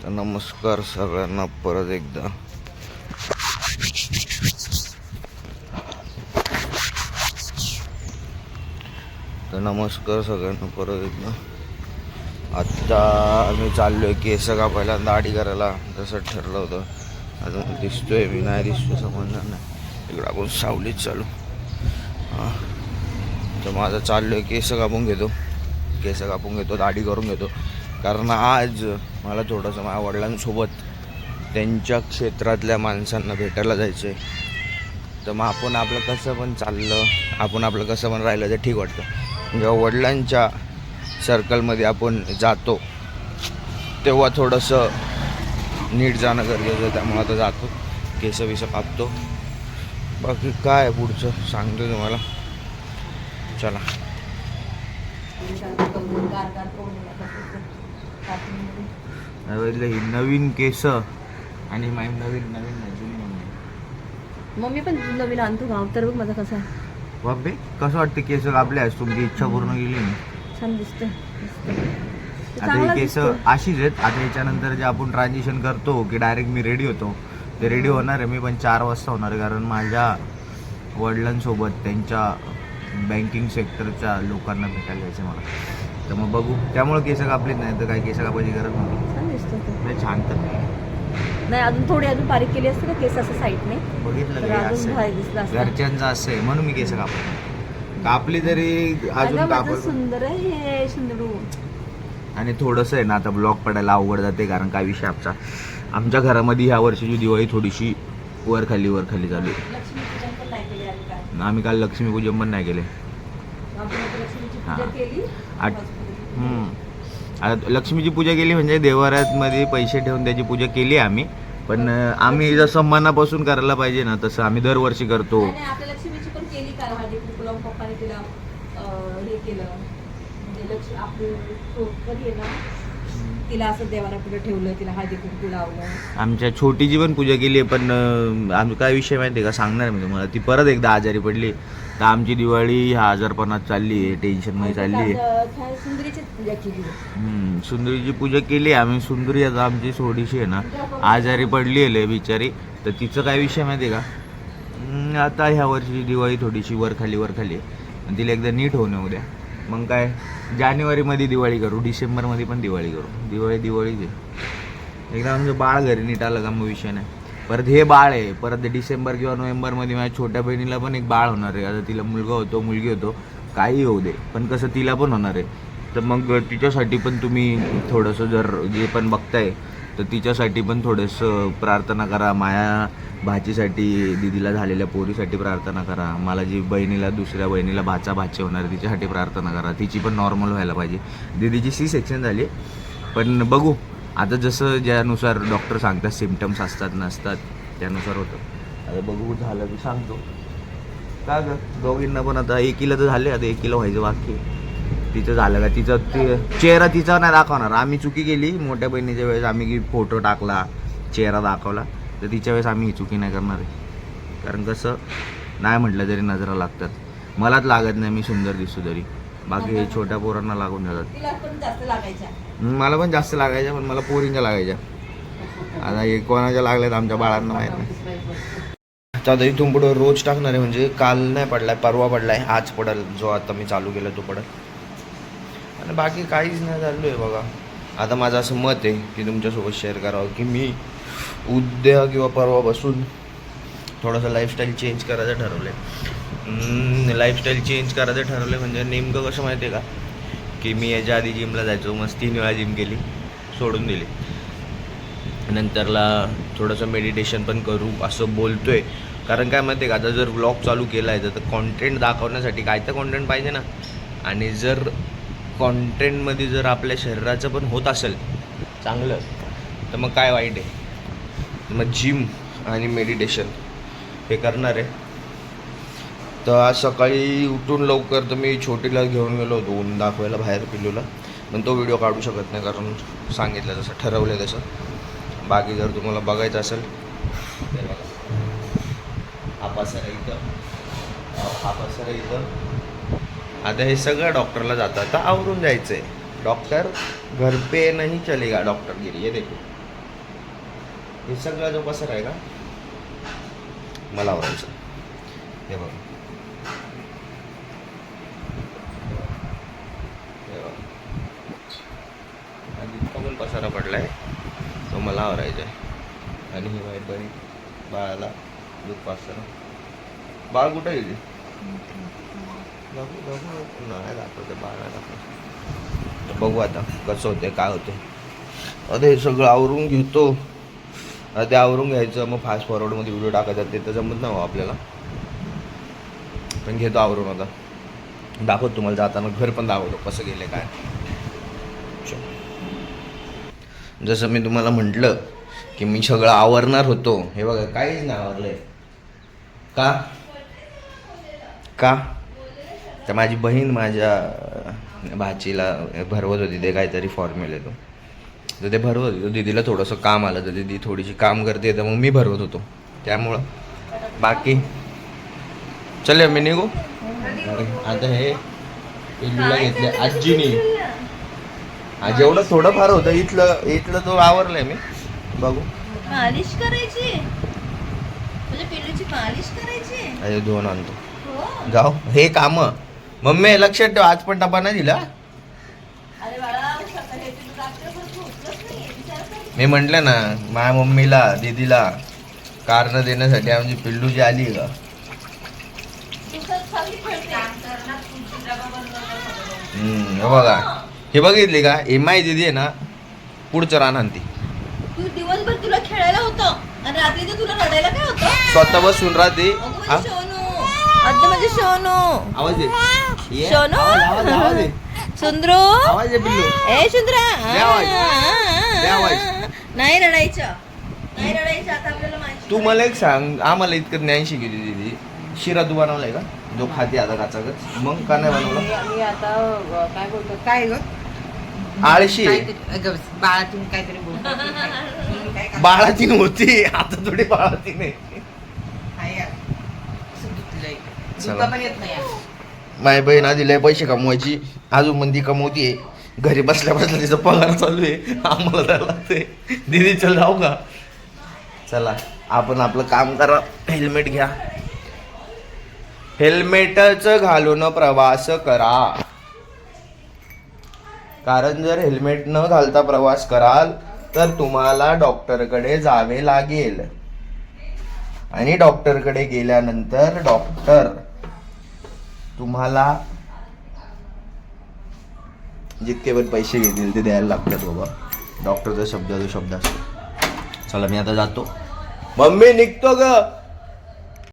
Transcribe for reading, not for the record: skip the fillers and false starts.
तर नमस्कार सगळ्यांना परत एकदा. आत्ता आम्ही चाललोय केस कापायला, दाढी करायला. तसं ठरलं होतं. अजून दिसतोय मी नाही दिसतोय समजणार नाही. इकडं आपण सावलीत चालू. हां, तर माझं चाललोय केस कापून घेतो, दाढी करून घेतो. कारण आज मला थोडंसं माझ्या वडिलांसोबत त्यांच्या क्षेत्रातल्या माणसांना भेटायला जायचं आहे. तर मग आपण आपलं कसं पण राहिलं तर ठीक वाटतं. जेव्हा वडिलांच्या सर्कलमध्ये आपण जातो तेव्हा थोडंसं नीट जाणं गरजेचं आहे. त्यामुळे आता जातो, केस कापतो. बाकी काय पुढचं सांगतो तुम्हाला. चला. ही नवीन केस आणि नवीन मम्मी पण नवीन आणतो गाव तर बघ माझा कसा आहे. बापरे, कसं वाटतं केस कापल्यास? तुमची इच्छा पूर्ण केली. छान दिसतं. आता ही केस अशीच आहेत. आता याच्यानंतर जे आपण ट्रान्झिशन करतो की डायरेक्ट मी रेडी होतो, ते रेडी होणार आहे मी पण 4 वाजता होणार आहे. कारण माझ्या वडिलांसोबत त्यांच्या बँकिंग सेक्टरच्या लोकांना भेटायला जायचं मला. तर मग बघू. त्यामुळे केस कापलीच नाही तर काही केस कापायची गरज नव्हती. छान दिसतं. नाही छान तर नाही, अजून बारीक केली असते ना केस असं साईडने. बघितलं अजून भारी दिसलं असतं. घरच्यांचं असं आहे म्हणून मी केस कापली तरी अजून कापलं. सुंदर आहे सुंदरू. आणि थोडंसं आहे ना, आता ब्लॉक पडायला अवघड जाते. कारण काय विषय आमच्या घरामध्ये ह्या वर्षीची दिवाळी थोडीशी वर खाली चालू आहे. आम्ही काल लक्ष्मीपूजन पण नाही केले. आता लक्ष्मीची पूजा केली म्हणजे देवाऱ्यामध्ये पैसे ठेवून त्याची पूजा केली आम्ही. पण आम्ही जसं मनापासून करायला पाहिजे ना तसं आम्ही दरवर्षी करतो. लक्ष्मीची पण केली का पप्पाने तिला हे केलं म्हणजे तिला असं देवाऱ्यापुढे ठेवलं, तिला हळदी कुंकू लावलं. आमच्या छोटीची पण पूजा केली आहे. पण आमचा काय विषय माहिती आहे का, सांगणार मी तुम्हाला. ती परत एकदा आजारी पडली तर आमची दिवाळी ह्या आजारपणात चालली आहे, टेन्शनमध्ये चालली आहे. सुंदरीची पूजा केली. सुंदरीची पूजा केली आम्ही. सुंदरी आता आमची थोडीशी आहे ना आजारी पडली आहे बिचारी. तर तिचं काय विषय माहिती आहे का, आता ह्या वर्षी दिवाळी थोडीशी वर खाली आहे. आणि तिला एकदा नीट होणं उद्या. मग काय जानेवारीमध्ये दिवाळी करू, डिसेंबरमध्ये पण दिवाळी करू. दिवाळीच आहे. एकदा आमचं बाळ घरी नीट आलं का मग विषय नाही. परत हे बाळ आहे, परत डिसेंबर किंवा नोव्हेंबरमध्ये माझ्या छोट्या बहिणीला पण एक बाळ होणार आहे. आता तिला मुलगा होतो मुलगी होतो काही होऊ दे, पण कसं तिला पण होणार आहे. तर मग तिच्यासाठी पण तुम्ही थोडंसं जर जे पण बघताय तर तिच्यासाठी पण थोडंसं प्रार्थना करा. माझ्या भाचीसाठी, दिदीला झालेल्या पोरीसाठी प्रार्थना करा. मला जी दुसऱ्या बहिणीला भाचे होणार तिच्यासाठी प्रार्थना करा. तिची पण नॉर्मल व्हायला पाहिजे. दिदीची C-सेक्शन झाली पण बघू आता जसं ज्यानुसार डॉक्टर सांगतात, सिम्पटम्स असतात नसतात त्यानुसार होतं. आता बघू झालं की सांगतो. का ग दोघींना पण आता एकीला तर झाले, आता एकीला व्हायचं बाकी. तिचं झालं का चेहरा तिचा नाही दाखवणार. आम्ही चुकी केली मोठ्या बहिणीच्या वेळेस, आम्ही फोटो टाकला चेहरा दाखवला, तर तिच्या वेळेस आम्ही ही चुकी नाही करणार आहे. कारण कसं नाही म्हटलं तरी नजरा लागतात. मलाच लागत नाही, मी सुंदर दिसतो तरी. बाकी हे छोट्या पोरांना लागून जातात. मला पण जास्त लागायच्या, पण मला पोरींच्या लागायच्या. आता हे कोणाच्या लागल्यात आमच्या बाळांना माहीत नाही. आता इथून पुढं रोज टाकणार आहे. म्हणजे काल नाही पडलाय, परवा पडलाय, आज पडेल. जो आता मी चालू केला तो पडेल. आणि बाकी काहीच नाही चालू आहे बघा. आता माझं असं मत आहे की तुमच्यासोबत शेअर करावं की मी उद्या किंवा परवापासून थोडंसं लाईफस्टाईल चेंज करायचं ठरवलं आहे. लाईफस्टाईल चेंज करायचं ठरवलं म्हणजे नेमकं कसं माहिती आहे का, की मी याच्या आधी जिमला जायचो, मस्त 3 वेळा जिम केली, सोडून दिली. नंतरला थोडंसं मेडिटेशन पण करू असं बोलतो आहे. कारण काय माहिती आहे का, आता जर व्लॉग चालू केला आहे तर कॉन्टेंट दाखवण्यासाठी काय तर कॉन्टेंट पाहिजे ना. आणि जर कॉन्टेंटमध्ये जर आपल्या शरीराचं पण होत असेल चांगलं तर मग काय वाईट आहे. मग जिम आणि मेडिटेशन हे करणार आहे. तर आज सकाळी उठून लवकर तर मी छोटीला घेऊन गेलो होतो ऊन दाखवायला बाहेर पिल्लूला. पण तो व्हिडिओ काढू शकत नाही कारण सांगितलं तसं, ठरवलं तसं. बाकी जर तुम्हाला बघायचं असेल तर बघा. हा पसारा इथं. आता हे सगळं डॉक्टरला जातं. आता आवरून जायचं आहे. डॉक्टर घर पे नहीं चलेगा डॉक्टरगिरी. हे देखो हे सगळा जो पसार आहे का मला आवरायचं. हे बघा आणि इतका पण पसारा पडलाय तो मला आवरायचा आहे. आणि ही वाईट बरी बाळाला दूध पाजताना. बाळ कुठं गेली? नाही दाखवते बाळा दाखवते. बघू आता कसं होते काय होते. आता हे सगळं आवरून घेतो. आता ते आवरून घ्यायचं मग फास्ट फॉरवर्डमध्ये व्हिडिओ टाकायचा ते तर जमत नाही आपल्याला. पण घेतो आवरून. आता दाखवतो तुम्हाला जाताना घर पण दाखवतो कसं गेले काय. जसं मी तुम्हाला म्हटलं की मी सगळं आवरणार होतो. हे बघा काहीच नाही आवरलंय. का का तर माझी बहीण माझ्या भाचीला भरवत होती ते काहीतरी फॉर्म्युला येतो तर ते भरवत होती. दीदीला थोडंसं काम आलं तर दीदी थोडीशी काम करते तर मग मी भरवत होतो. त्यामुळं बाकी चल मी निघू. आता हे पिल्लूला घेतले आजीनी. आज एवढं थोडंफार होतं इथलं तो आवरलंय मी. बघू मालिश करायची म्हणजे पिल्लूची मालिश करायची. अरे दोन आणतो हो. जाऊ हे काम. मम्मी लक्षात ठेव आज पण डबा नाही दिला. अरे बाळा सकाळी पिल्लू रात्रभर झोपलंच नाही विचार कर. मी म्हटलं ना माझ्या मम्मीला दीदीला कारण देण्यासाठी आमची पिल्लू जी आली का दिवसात चांगली खेळते. हे बघा हे बघितली का हे माई दीदी आहे ना पुढचं रान आणते. तू दिवसभर तुला खेळायला होतं आणि रात्रीचं तुला रडायला काय होतं. स्वतः बसून राहते. हा? अगं म्हणजे सोनू आवाज दे. ये, सोनू आवाज दे. सुंदरू आवाज दे पिल्लू. ए सुंदरा दे आवाज. दे आवाज. नाही रडायचं नाही रडायचं. आता आपल्याला माहिती तू मला एक सांग आम्हाला इतकं ज्ञान शिकवली दीदी. शिरा तू बनवलाय का जो खाते आता काचागच मग का नाही बनवला. मी आता काय बोलतो काय ग आळशी बाळातून काहीतरी बोलतो. बाळातीन होती आता थोडी बाळातीन आहे. चला. पण येत नाही. माझी बहीण आधी लय पैसे कमवायची अजून मंदी कमवतीये. घरी बसल्या बसल्या तिचा पगार चालू आहे आम्हाला द्यायला लागते. दीदी चल जाऊ का. चला आपण आपलं काम करा. हेल्मेट घ्या. हेल्मेटच घालून प्रवास करा. कारण जर हेल्मेट न घालता प्रवास कराल तर तुम्हाला डॉक्टरकडे जावे लागेल. आणि डॉक्टरकडे गेल्यानंतर डॉक्टर तुम्हाला जितके पण पैसे घेतील ते द्यायला लागतात बाबा. डॉक्टरचा शब्द जो शब्द असतो. चला मी आता जातो. मम्मी निघतो ग.